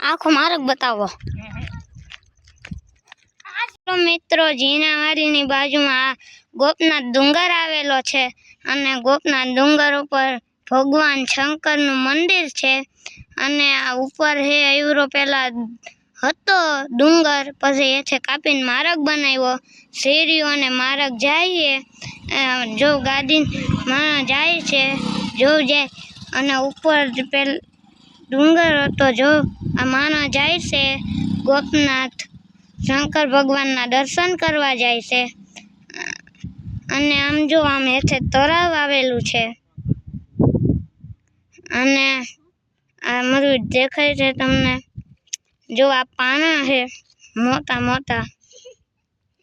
આખો માર્ગ બતાવો મિત્રો। જીનાવાડીની બાજુમાં ગોપનાથ ડુંગર આવેલો છે અને ગોપનાથ ડુંગર ઉપર ભગવાન શંકરનું મંદિર છે અને આ ઉપર હે એવરો પેલા હતો ડુંગર, પછી એ છે કાપીને માર્ગ બનાવ્યો। સીડીઓ અને માર્ગ જાય જો ગાડી જાય છે જો જાય અને ઉપર પેલ ડુંગર હતો જો આ માણસ જાય છે ગોપનાથ શંકર ભગવાનના દર્શન કરવા જાય છે અને આમ જો આમ હેઠે તળાવ આવેલું છે અને આ બધું દેખાય છે તમને। જો આ પાણા છે મોટા મોટા।